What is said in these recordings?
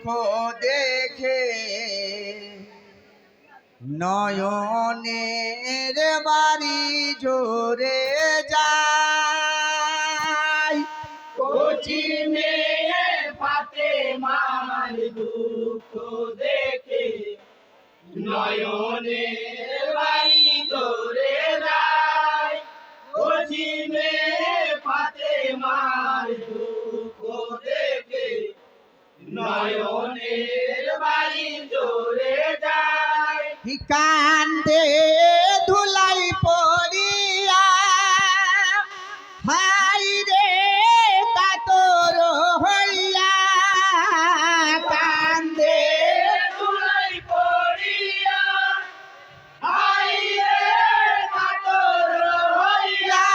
দেখে নয়নের বাড়ি জোরে যায়। কচি মেয়ে ফাতেমার দুঃখ দেখে নয়নের বাড়ি জোরে যায়। কচি মেয়ে ফাতেমার দুঃখ দেখে নয়নের বাড়ি জোরে যায়। কান্দে ধুলাই পড়িয়া হাই রে কাতর হইয়া। কান্দে ধুলাই পড়িয়া হাই রে কাতর হইয়া।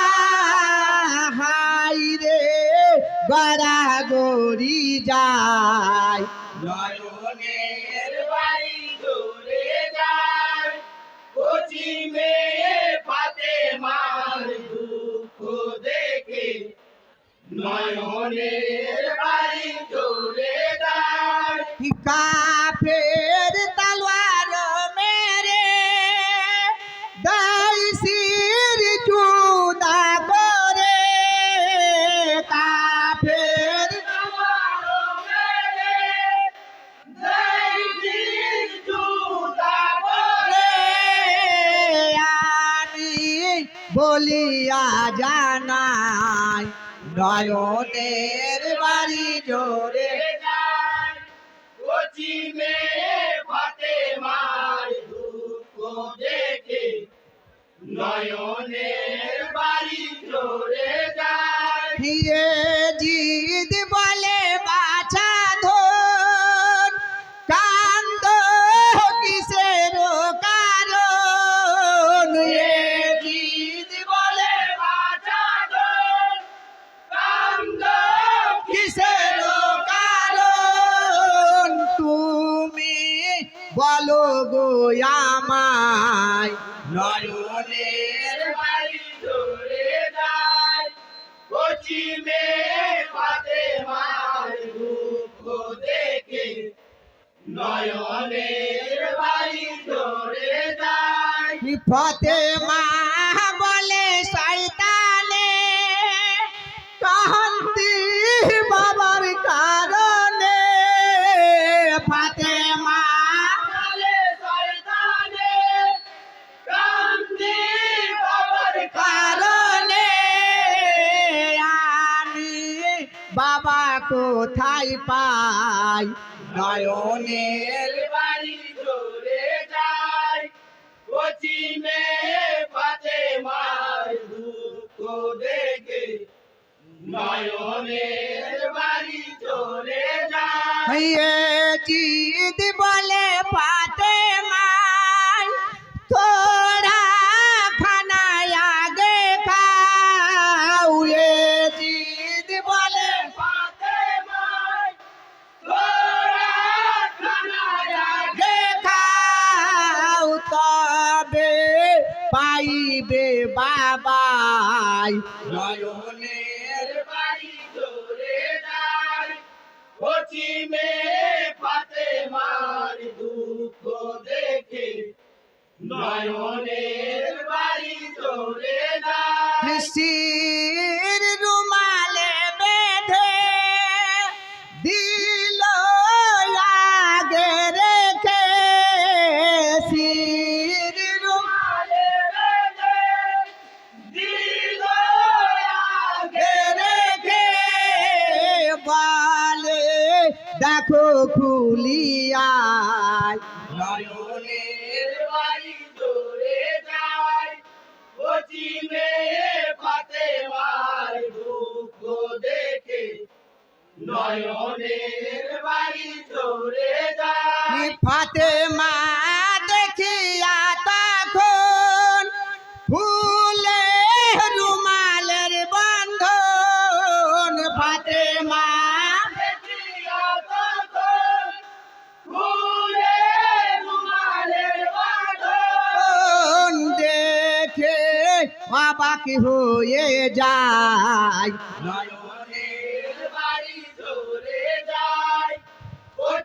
হাই রে গড়াগড়ি যায়। নয়নের বাড়ি জোরে যায়। কচি মেয়ে ফাতেমার দুঃখ দেখে নয়নের বাড়ি জোরে যায়। কাফের তলোয়ার মেরে দাইসির জুদা করে। কাফের আমার মেরে দাইসির জুদা করে। আমি বলিয়া জানাই নয়নের বাড়ি জোরে যায়। কচি মেয়ে ফাতেমার দুঃখ দেখে নয়নের বাড়ি জোরে যায়। হিয়ে জিদ বলে বাছা ধন কান্দ কিসের কারণ। এ জিদ বলে বাঁচা দোল কান্দ কিসের কারণ। তুমি বলো গো আমায় নয়নের বাড়ি জোরে যায়। কচি মেয়ে ফাতেমার দুঃখ দেখে নয়নের বাড়ি জোরে যায়। ফাতেমা বলে শয়তানে কান্তি বাবার কারণে। ফাতেমা বলে শয়তানে কান্দি বাবার কারণে আমি বাবা কোথায় পাই নয়নের বাড়ি জোরে যায়। কচি মেয়ে ফাতেমার দুঃখ দেখে নয়নের বাড়ি জোরে যায়। হইয়ে জিদ বলে ফাতেমা তোরা খানায় আগে খাও। এ জিদ বলে ফাতেমার তোরা খানায় আগে খাও তবে পাইবে বাবাই নয়নের বাড়ি জোরে যায়। কচি মেয়ে ফাতেমার দুঃখ দেখে নয়নের বাড়ি জোরে যায়। শির রুমালে বেঁধে দিল আগে রেখে। শির রুমালে বেঁধে দিল আগে রেখে বলে দেখো খুলিয়ায় নয়নের বাড়ি জোরে যায়। কচি মেয়ে ফাতেমার দুঃখ দেখে নয়নের বাড়ি জোরে যায়। ফাতেমা দেখিয়া তখন ফুলে রুমালের বন্ধন। ফাতেমা দেখিয়া তখন ফুলে রুমালের বাঁধন। দেখে অবাক হয়ে যায় নয়নের বাড়ি জোরে যায়।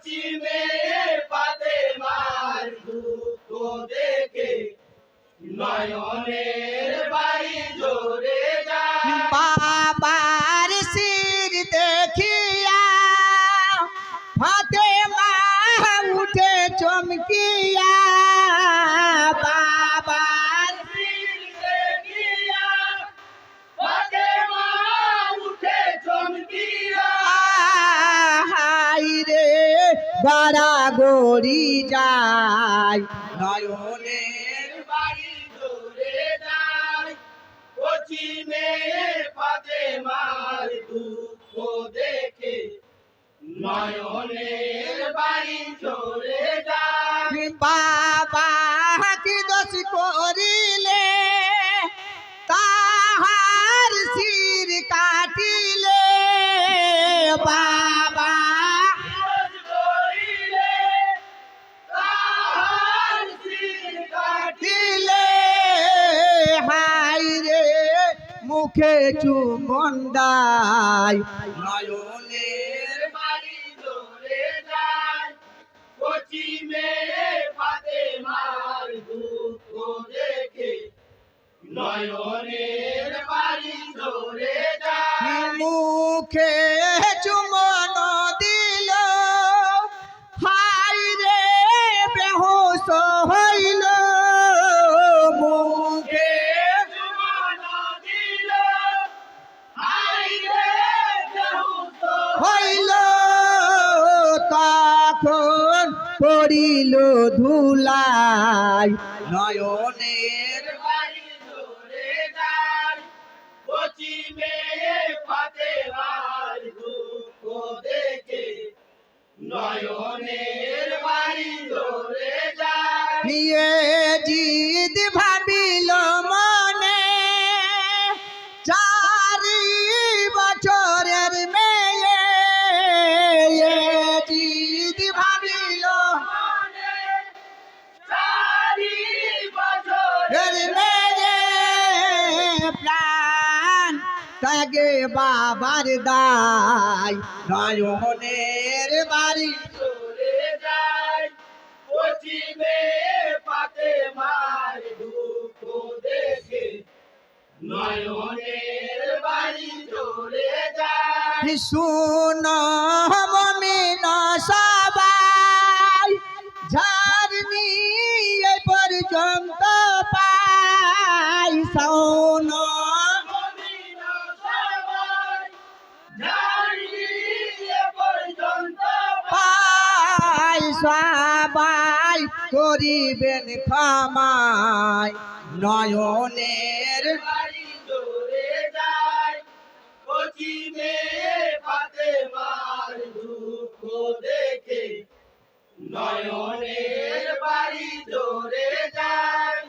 কচি মেয়ে ফাতেমার দুঃখ দেখে নয়নের বাড়ি ঝরে যায়। বাবার শির দেখিয়া ফাতেমা উঠে চমকিয়া, বাবার শির দেখিয়া ফাতেমা উঠে চমকিয়া, হাই রে গড়াগড়ি যায় নয়নের বাড়ি ঝরে যায়। কচি মেয়ে ফাতেমার দুঃখ দেখে নয়নের বাড়ি ঝরে যায়। বাবা কি দোষ করিলে তাহার শির কাটিলে, বাবা দোষ করিলে তাহার শির কাটিলে, দিলে হাই রে মুখে চুমন দায় নয়নের বাড়ি ঝরে যায়। কচি মেয়ে ফাতেমার দুঃখ দেখে নয়নের বাড়ি ঝরে যায়। মুখে চুমন দিল, হাই রে বেহুশ হইল, মুখে চুমন দিল, হায় রে বেহুশ হইল, তখন পড়িল ধুলাই নয়নের বাড়ি ঝরে যায়। কচি মেয়ে ফাতেমার দুঃখ দেখে নয়নের বাড়ি ঝরে যায়। নিয়ে জিদ ভাবিল মনে, 4 বছরের মেয়ে, জিদ ভাবিল মনে 4 বছর এর মেয়ে, প্রাণ ত্যাগে বাবার দায় নয়নের বাড়ি ঝরে যায়। কচি মেয়ে ফাতেমার দুঃখ দেখে নয়নের বাড়ি ঝরে যায়। শুন মমিন সবাই, ঝাড়নি এই পর্যন্ত পাই, শোন মুমিন সবাই জানি এ পর্যন্ত পাই, সবাই করিবেন ক্ষমায় নয়নের বাড়ি ঝরে যায়। কচি মেয়ে ফাতেমার দুঃখ দেখে নয়নের বাড়ি ঝরে যায়।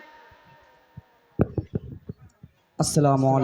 আসসালামু আলাইকুম।